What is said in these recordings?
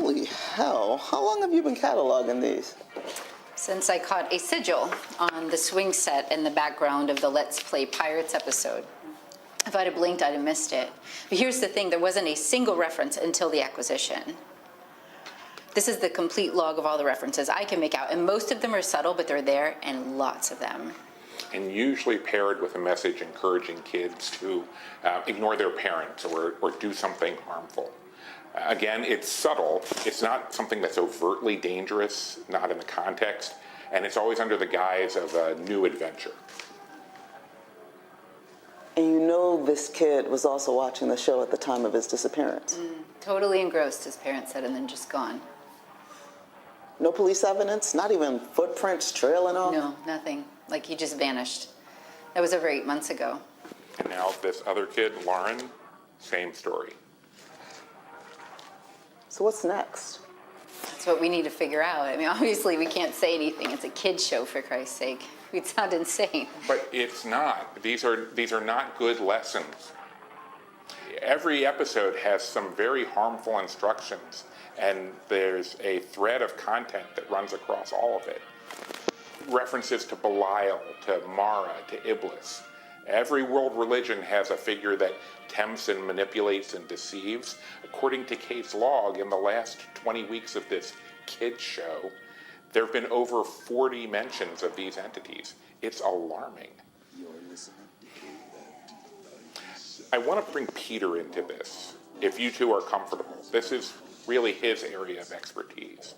Holy hell. How long have you been cataloging these? Since I caught a sigil on the swing set in the background of the Let's Play Pirates episode. If I'd have blinked, I'd have missed it. But here's the thing, there wasn't a single reference until the acquisition. This is the complete log of all the references I can make out, and most of them are subtle, but they're there, and lots of them. And usually paired with a message encouraging kids to ignore their parents or do something harmful. Again, it's subtle. It's not something that's overtly dangerous, not in the context, and it's always under the guise of a new adventure. And you know this kid was also watching the show at the time of his disappearance. Totally engrossed, his parents said, and then just gone. No police evidence? Not even footprints trailing off? No, nothing. Like he just vanished. That was over 8 months ago. And now this other kid, Lauren, same story. So what's next? That's what we need to figure out. I mean, obviously we can't say anything. It's a kid's show, for Christ's sake. We'd sound insane. But it's not. These are not good lessons. Every episode has some very harmful instructions, and there's a thread of content that runs across all of it. References to Belial, to Mara, to Iblis. Every world religion has a figure that tempts and manipulates and deceives. According to Kate's log, in the last 20 weeks of this kids show, there have been over 40 mentions of these entities. It's alarming. I want to bring Peter into this, if you two are comfortable. This is really his area of expertise.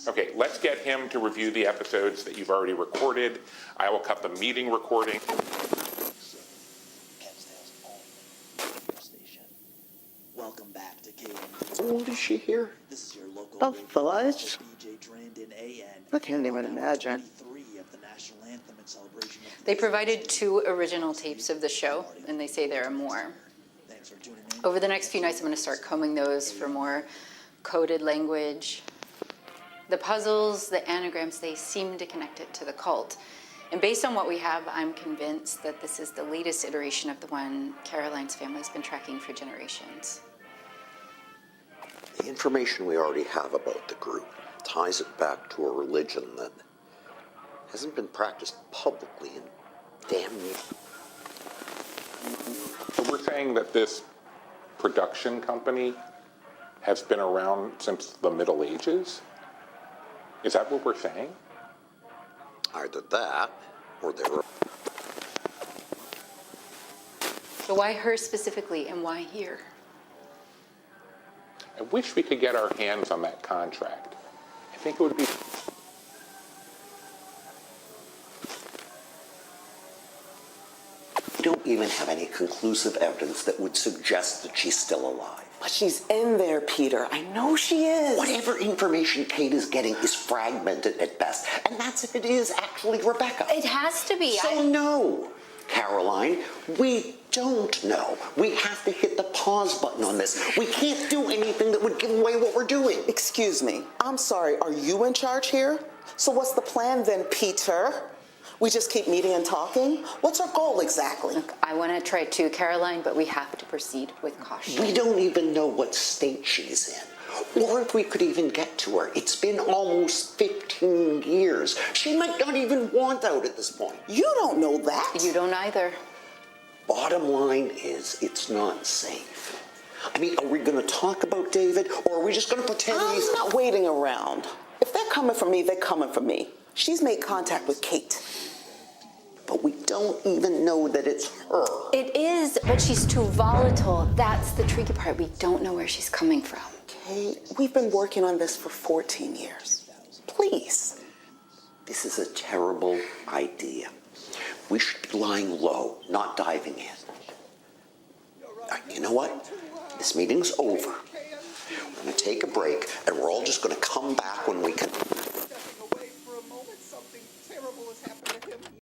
Okay, let's get him to review the episodes that you've already recorded. I will cut the meeting recording. Kensdale's only radio station. Welcome back to Kate. How old is she here? This is your local About radio 5. station, BJ Drandon AM. I can't even imagine. 23 of the national anthem in celebration of They provided 2 original tapes of the show, and they say there are more. Thanks for tuning in. Over the next few nights, I'm going to start combing those for more coded language. The puzzles, the anagrams, they seem to connect it to the cult. And based on what we have, I'm convinced that this is the latest iteration of the one Caroline's family's been tracking for generations. The information we already have about the group ties it back to a religion that hasn't been practiced publicly in damn near. So we're saying that this production company has been around since the Middle Ages? Is that what we're saying? Either that, or they were. So why her specifically, and why here? I wish we could get our hands on that contract. I think it would be... We don't even have any conclusive evidence that would suggest that she's still alive. But she's in there, Peter. I know she is. Whatever information Kate is getting is fragmented at best, and that's if it is actually Rebecca. It has to be. So no, Caroline, we don't know. We have to hit the pause button on this. We can't do anything that would give away what we're doing. Excuse me. I'm sorry. Are you in charge here? So what's the plan then, Peter? We just keep meeting and talking? What's our goal exactly? Look, I want to try too, Caroline, but we have to proceed with caution. We don't even know what state she's in, or if we could even get to her. It's been almost 15 years. She might not even want out at this point. You don't know that. You don't either. Bottom line is, it's not safe. I mean, are we going to talk about David, or are we just going to pretend he's... I'm not waiting around. If they're coming for me, they're coming for me. She's made contact with Kate. But we don't even know that it's her. It is, but she's too volatile. That's the tricky part. We don't know where she's coming from. Kate, we've been working on this for 14 years. Please. This is a terrible idea. We should be lying low, not diving in. You know what? This meeting's over. We're going to take a break, and we're all just going to come back when we can.